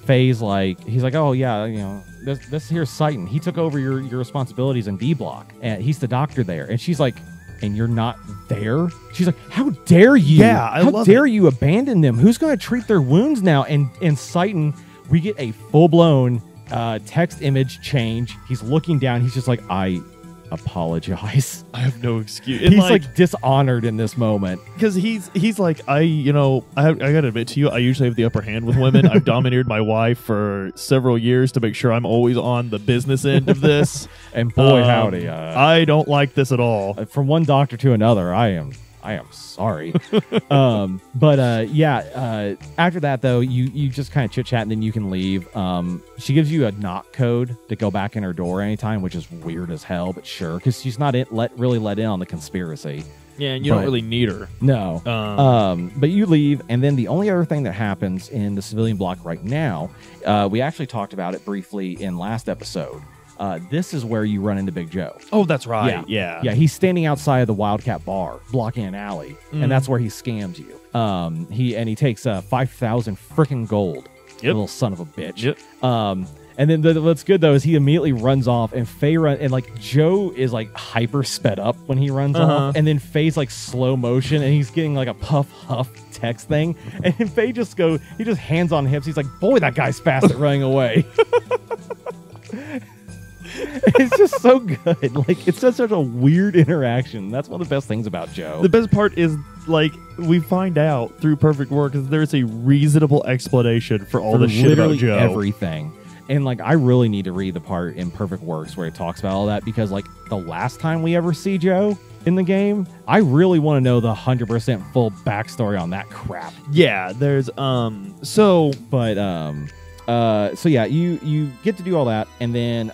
Faye's like, he's like, oh yeah, you know, this here's Saiton. He took over your responsibilities in D block, and he's the doctor there. And she's like, and you're not there? She's like, how dare you? Yeah, how dare you abandon them? Who's going to treat their wounds now? And Saiton, we get a full blown text image change. He's looking down. He's just like, I apologize. I have no excuse. He's like dishonored in this moment because he's like, I gotta admit to you, I usually have the upper hand with women. I've dominated my wife for several years to make sure I'm always on the business end of this. And boy, howdy, I don't like this at all. From one doctor to another, I am sorry. But after that though, you just kind of chit chat and then you can leave. She gives you a knock code to go back in her door anytime, which is weird as hell, but sure, because she's not really let in on the conspiracy. Yeah, and you don't really need her. No. But you leave, and then the only other thing that happens in the civilian block right now, we actually talked about it briefly in last episode. This is where you run into Big Joe. Oh, that's right. Yeah. He's standing outside of the Wildcat Bar, blocking an alley, and that's where he scams you. He takes 5,000 freaking gold. Yep. Little son of a bitch. Yep. And then what's good though is he immediately runs off, and Faye and like Joe is like hyper sped up when he runs off, and then Faye's like slow motion, and he's getting like a puff huff text thing, and then Faye just hands on hips. He's like, boy, that guy's fast at running away. It's just so good. Like, it's such a weird interaction. That's one of the best things about Joe. The best part is, like, we find out through Perfect Work that there's a reasonable explanation for all the shit about Joe. Everything. And, like, I really need to read the part in Perfect Works where it talks about all that, because, like, the last time we ever see Joe in the game, I really want to know the 100% full backstory on that crap. Yeah, there's, So yeah, you get to do all that, and then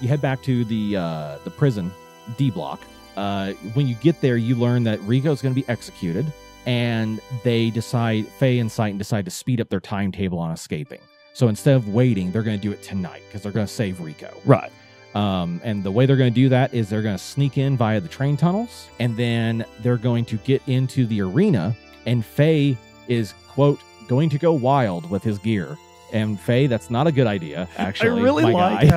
you head back to the prison D block. When you get there, you learn that Rico's going to be executed, and Faye and Saiton decide to speed up their timetable on escaping. So instead of waiting, they're going to do it tonight because they're going to save Rico. Right. And the way they're going to do that is they're going to sneak in via the train tunnels, and then they're going to get into the arena, and Faye is, quote, going to go wild with his gear. And Faye, that's not a good idea, actually. I really like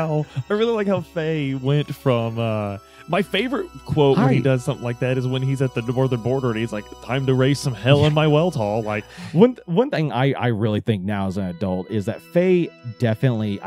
how Faye went from My favorite quote when he does something like that is when he's at the northern border and he's like, "Time to raise some hell in my Weltall." Like one thing I really think now as an adult is that Faye definitely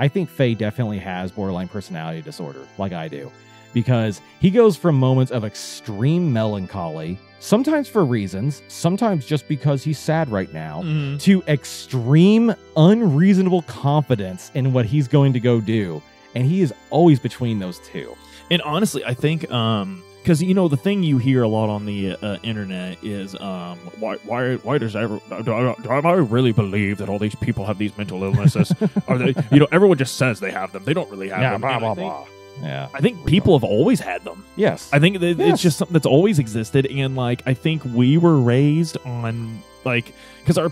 has borderline personality disorder, like I do, because he goes from moments of extreme melancholy, sometimes for reasons, sometimes just because he's sad right now, to extreme unreasonable confidence in what he's going to go do, and he is always between those two. And honestly, I think, because the thing you hear a lot on the internet is, why does do I really believe that all these people have these mental illnesses? Are they, everyone just says they have them. They don't really have them. Blah blah blah. Yeah, I think people have always had them. Yes, I think it's just something that's always existed, and like I think we were raised on because our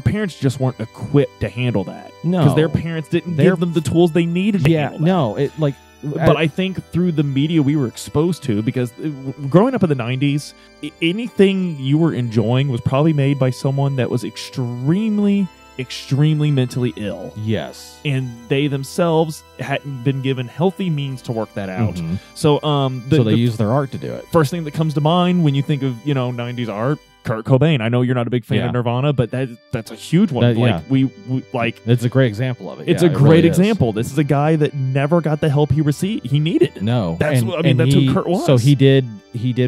parents just weren't equipped to handle that. No, because their parents didn't give them the tools they needed to handle that. But I think through the media we were exposed to, because growing up in the 90s, anything you were enjoying was probably made by someone that was extremely mentally ill. Yes. And they themselves hadn't been given healthy means to work that out. So they use their art to do it. First thing that comes to mind when you think of, 90s art, Kurt Cobain. I know you're not a big fan of Nirvana, but that's a huge one. We it's a great example of it. It's a great example. This is a guy that never got the help he needed. No. That's what Kurt was. So he did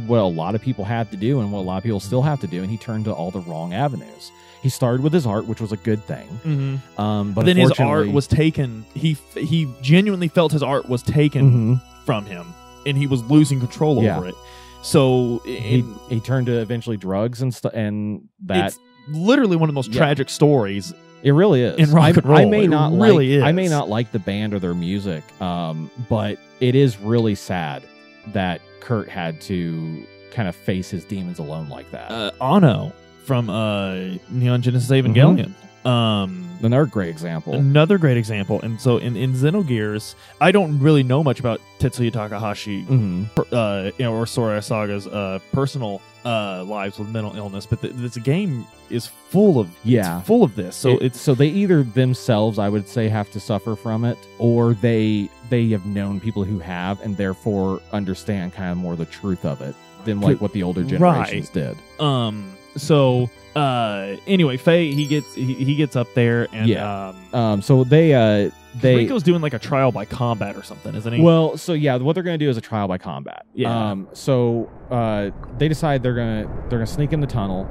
what a lot of people had to do and what a lot of people still have to do, and he turned to all the wrong avenues. He started with his art, which was a good thing. But then his art was taken. He genuinely felt his art was taken from him, and he was losing control over it. So he turned to eventually drugs and stuff, and it's literally one of the most tragic stories. It really is. In rock and roll, I may not like the band or their music, but it is really sad that Kurt had to kind of face his demons alone like that. Anno from Neon Genesis Evangelion. Another great example. And so in Xenogears, I don't really know much about Tetsuya Takahashi or Sora Saga's personal lives with mental illness, but this game is full of this. So they either themselves, I would say, have to suffer from it, or they have known people who have, and therefore understand kind of more the truth of it than like what the older generations did. So anyway, Faye he gets up there and so they Rico's doing like a trial by combat or something, isn't he? Well, so what they're gonna do is a trial by combat. So they decide they're gonna sneak in the tunnel.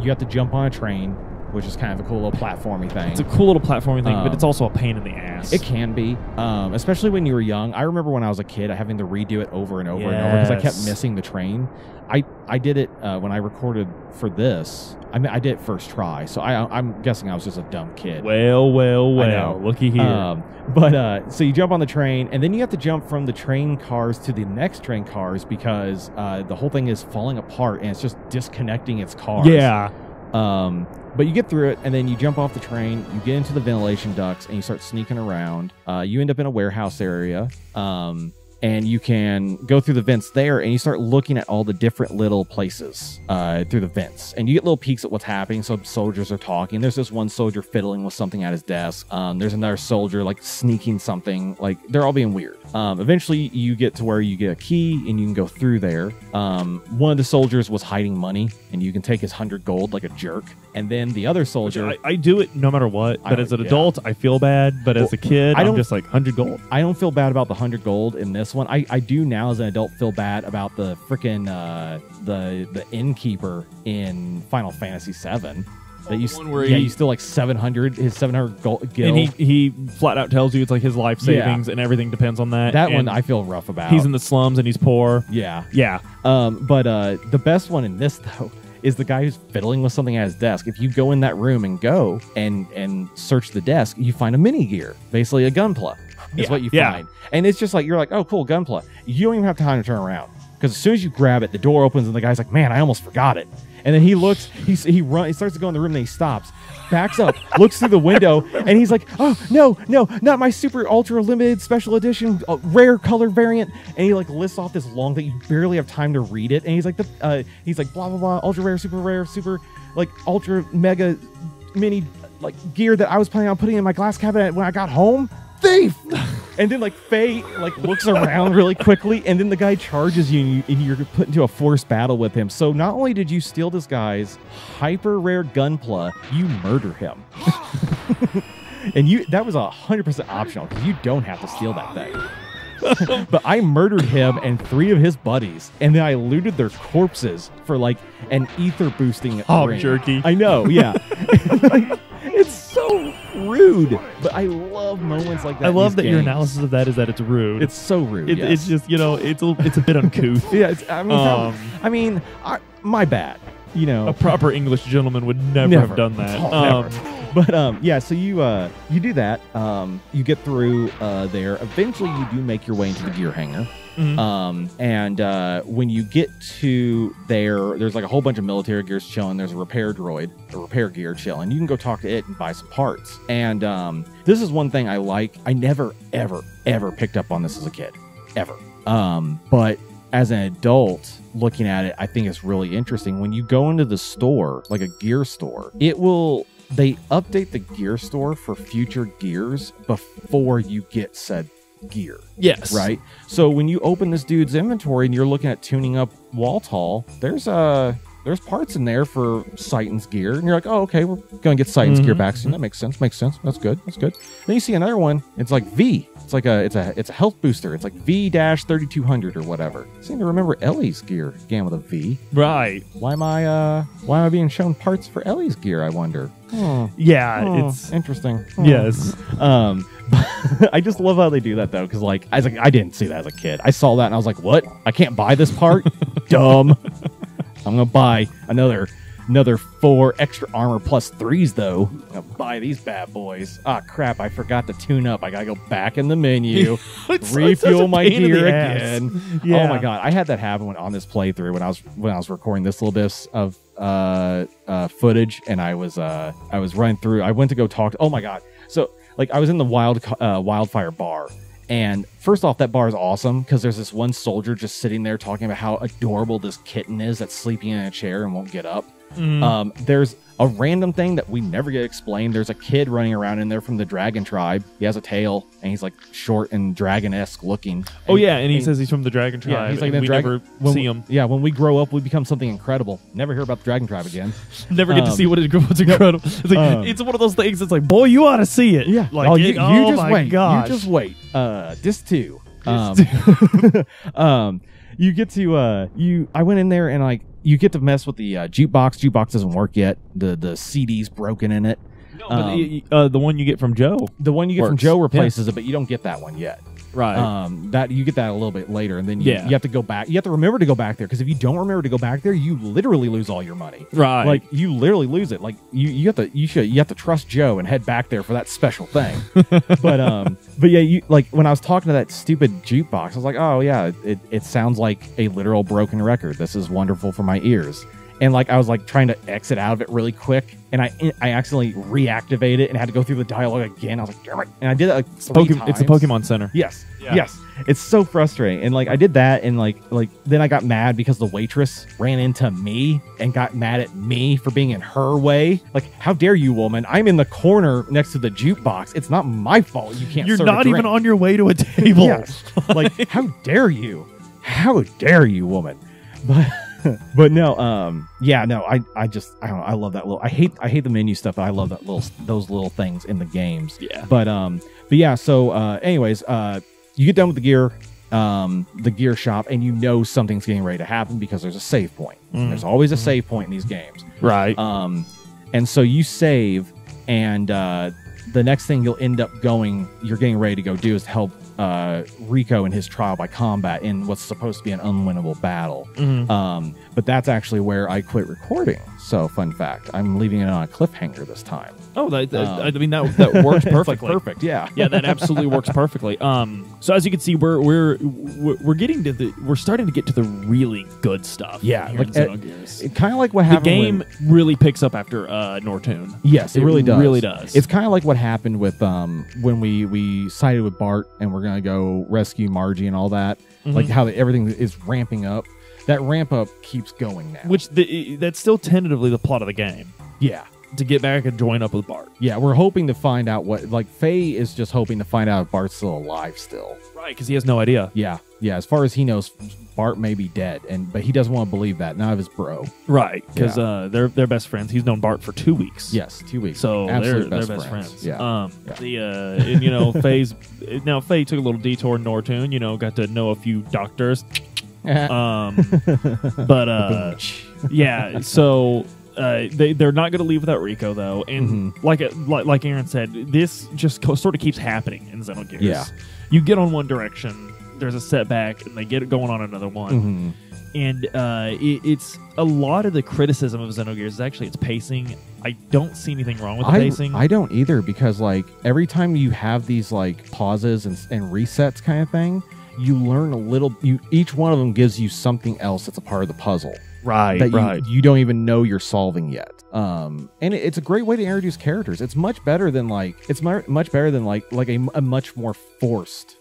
You have to jump on a train, which is kind of a cool little platformy thing. It's a cool little platforming thing, but it's also a pain in the ass. It can be, especially when you were young. I remember when I was a kid, having to redo it over and over and over because I kept missing the train. I did it when I recorded for this. I mean, I did it first try, so I'm guessing I was just a dumb kid. Well, looky here. So you jump on the train, and then you have to jump from the train cars to the next train cars because the whole thing is falling apart, and it's just disconnecting its cars. Yeah. But you get through it, and then you jump off the train, you get into the ventilation ducts, and you start sneaking around. You end up in a warehouse area, and you can go through the vents there, and you start looking at all the different little places through the vents. And you get little peeks at what's happening. Some soldiers are talking. There's this one soldier fiddling with something at his desk. There's another soldier like sneaking something. Like, they're all being weird. Eventually, you get to where you get a key, and you can go through there. One of the soldiers was hiding money, and you can take his 100 gold like a jerk. And then the other soldier... I do it no matter what, but as an adult, I feel bad. But as a kid, I'm just like, 100 gold. I don't feel bad about the 100 gold in this one. I do now as an adult feel bad about the freaking the innkeeper in Final Fantasy VII. That you still like 700, his 700 gold gil. And he flat out tells you it's like his life savings and everything depends on that. That one I feel rough about. He's in the slums and he's poor. Yeah. But the best one in this though is the guy who's fiddling with something at his desk. If you go in that room and go and search the desk, you find a mini gear, basically a gunpla. Is what you find. And it's just like, you're like, oh, cool, gunpla. You don't even have time to turn around. Because as soon as you grab it, the door opens and the guy's like, man, I almost forgot it. And then he looks, he starts to go in the room, and he stops, backs up, looks through the window, and he's like, oh, no, not my super ultra limited special edition rare color variant. And he like lists off this long that you barely have time to read it. And he's like, blah, blah, blah, ultra rare, super, like ultra mega mini like gear that I was planning on putting in my glass cabinet when I got home. Thief! And then like Faye like looks around really quickly, and then the guy charges you, and you're put into a forced battle with him. So not only did you steal this guy's hyper rare gunpla, you murder him. And that was 100% optional because you don't have to steal that thing. But I murdered him and 3 of his buddies, and then I looted their corpses for like an ether boosting ring. Jerky. I know, yeah. Like, it's so rude, but I love moments like that. I love that games. your analysis of that is that it's rude. It's so rude. Yes. It's just it's a bit uncouth. Yeah, my bad. A proper English gentleman would never have done that. Never. But yeah, so you do that. You get through there. Eventually, you do make your way into the gear hangar. And when you get to there's like a whole bunch of military gears chilling. There's a repair droid, a repair gear chilling. You can go talk to it and buy some parts. And this is one thing I like. I never, ever, ever picked up on this as a kid, ever. But as an adult looking at it, I think it's really interesting. When you go into the store, like a gear store, they update the gear store for future gears before you get said gear. Yes. Right? So when you open this dude's inventory and you're looking at tuning up Waltall, there's parts in there for Citan's gear, and you're like, oh, okay, we're going to get Citan's gear back soon. That makes sense. That's good. Then you see another one. It's like V. It's like it's a health booster. It's like V-3200 or whatever. I seem to remember Ellie's gear began with a V. Right. Why am I being shown parts for Ellie's gear, I wonder? It's interesting. Yes. I just love how they do that though, because like I didn't see that as a kid. I saw that and I was like, what? I can't buy this part? Dumb. I'm gonna buy another 4 extra armor plus 3s though. I'm gonna buy these bad boys. Ah, crap! I forgot to tune up. I gotta go back in the menu, refuel my gear again. Yeah. Oh my god, I had that happen on this playthrough when I was recording this little bit of footage, and I was running through. I went to go talk. Oh my god! So like I was in the wildfire bar. And first off, that bar is awesome because there's this one soldier just sitting there talking about how adorable this kitten is that's sleeping in a chair and won't get up. There's a random thing that we never get explained. There's a kid running around in there from the dragon tribe. He has a tail and he's like short and dragon-esque looking. And he says he's from the dragon tribe. Yeah, he's like we never see him. Yeah, when we grow up, we become something incredible. Never hear about the dragon tribe again. Never get to see what's incredible. It's like it's one of those things. It's like, boy, you ought to see it. Yeah, like you just wait. Gosh. You just wait. This too. You get to I went in there and like you get to mess with the jukebox. Jukebox doesn't work yet. The CD's broken in it. No, but the one you get from Joe. The one you get from Joe replaces it, but you don't get that one yet. Right. That you get that a little bit later, and then you have to go back. You have to remember to go back there, because if you don't remember to go back there, you literally lose all your money. Right. Like you literally lose it. Like you have to trust Joe and head back there for that special thing. but yeah, you like when I was talking to that stupid jukebox, I was like, oh yeah, it sounds like a literal broken record. This is wonderful for my ears. And like I was like trying to exit out of it really quick, and I accidentally reactivated it and had to go through the dialogue again. I was like, damn it! And I did it like 3 times. It's a Pokemon Center. Yes, yes. It's so frustrating. And like I did that, and like then I got mad because the waitress ran into me and got mad at me for being in her way. Like, how dare you, woman? I'm in the corner next to the jukebox. It's not my fault. You can't. You're serve a not drink. even on your way to a table. Yes. Like, how dare you? How dare you, woman? But no, I don't know. I love that little. I hate the menu stuff, but I love those little things in the games. Yeah. But yeah. So, anyways, you get done with the gear shop, and you know something's getting ready to happen because there's a save point. There's always a save point in these games, right? And so you save, and the next thing you're getting ready to go do is to help Rico in his trial by combat in what's supposed to be an unwinnable battle. But that's actually where I quit recording. So, fun fact, I'm leaving it on a cliffhanger this time. Oh, I mean that works perfectly. Like perfect, yeah. Yeah, that absolutely works perfectly. So as you can see, we're getting to we're starting to get to the really good stuff. Yeah, like Xenogears. Kind of like what happened. The game really picks up after Nortoon. Yes, it really does. Really does. It's kind of like what happened with when we sided with Bart and we're gonna go rescue Margie and all that. Like how everything is ramping up. That ramp up keeps going now. Which that's still tentatively the plot of the game. Yeah. to get back and join up with Bart. Yeah, we're hoping to find out what, like, Faye is just hoping to find out if Bart's still alive still. Right, because he has no idea. Yeah, as far as he knows, Bart may be dead, but he doesn't want to believe that. Not of his bro. Right, because they're best friends. He's known Bart for 2 weeks. Yes, 2 weeks. So they're best friends. Yeah. And, you know, Faye took a little detour in Nortoon. You know, got to know a few doctors. Yeah. So they're not going to leave without Rico though, and like Aaron said, this just sort of keeps happening in Xenogears. Yeah. You get on one direction, there's a setback, and they get it going on another one. And it's a lot of the criticism of Xenogears is actually its pacing. I don't see anything wrong with the pacing. I don't either, because like every time you have these like pauses and resets kind of thing, you learn a little. Each one of them gives you something else that's a part of the puzzle. Right. You don't even know you're solving yet. And it's a great way to introduce characters. It's much better than like a much more forced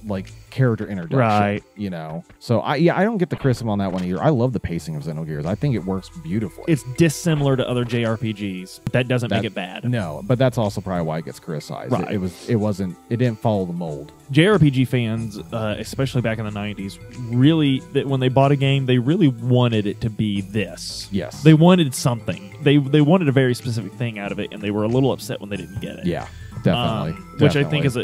like character introduction, right? You know, so I don't get the criticism on that one either. I love the pacing of Xenogears. I think it works beautifully. It's dissimilar to other JRPGs, but that doesn't make it bad. No, but that's also probably why it gets criticized. Right. It didn't follow the mold. JRPG fans, especially back in the 90s, really, when they bought a game, they really wanted it to be this. Yes, they wanted something. They wanted a very specific thing out of it, and they were a little upset when they didn't get it. Yeah. Definitely, which I think is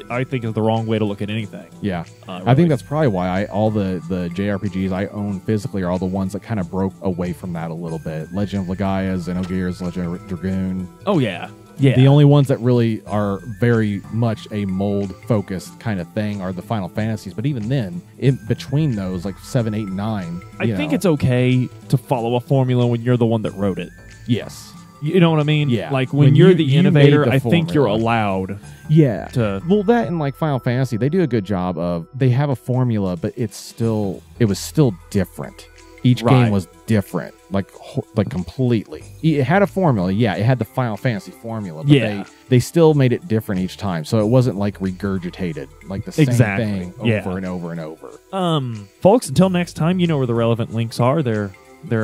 the wrong way to look at anything. Yeah, really. I think that's probably why all the JRPGs I own physically are all the ones that kind of broke away from that a little bit. Legend of Legaia, Xenogears, Legend of Dragoon. Oh yeah. Yeah. The only ones that really are very much a mold focused kind of thing are the Final Fantasies. But even then, in between those, like 7, 8, and 9, I think it's okay to follow a formula when you're the one that wrote it. Yes. You know what I mean? Yeah. Like when you're the innovator, I think you're formula. Allowed. Yeah. Well, that and like Final Fantasy, they do a good job of, they have a formula, but it was still different. Each game was different, like completely. It had a formula, yeah. It had the Final Fantasy formula, but they still made it different each time. So it wasn't like regurgitated, like the same thing over and over and over. Folks, until next time, you know where the relevant links are. They're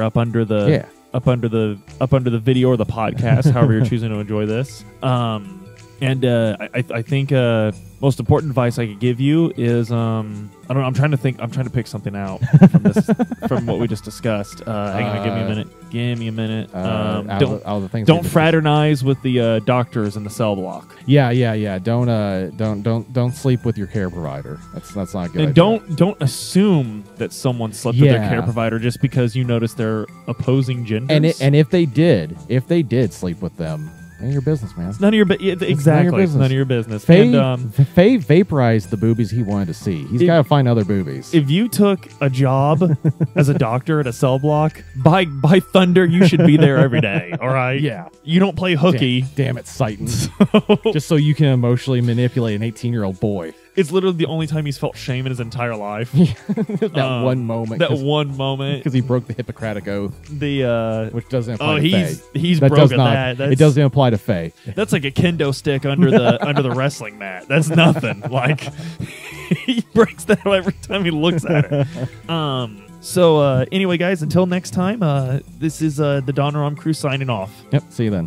up under the up under the video or the podcast, however you're choosing to enjoy this. I think most important advice I could give you is I don't know, I'm trying to pick something out from this from what we just discussed. Hang on, give me a minute. Don't fraternize with the doctors in the cell block. Yeah. Don't sleep with your care provider. That's not a good. And don't assume that someone slept with their care provider just because you notice they're opposing genders. And if they did sleep with them, none of your business, man. It's none of your exactly. It's none of your business. Faye vaporized the boobies he wanted to see. He's got to find other boobies. If you took a job as a doctor at a cell block, by thunder, you should be there every day. All right. Yeah. You don't play hooky. Damn it, Satan. Just so you can emotionally manipulate an 18-year-old boy. It's literally the only time he's felt shame in his entire life. That one moment. Because he broke the Hippocratic Oath. Which doesn't apply to Faye. He's broken that. It doesn't apply to Faye. That's like a kendo stick under the wrestling mat. That's nothing. Like, he breaks that every time he looks at it. So anyway, guys, until next time, this is the Don Rom crew signing off. Yep, see you then.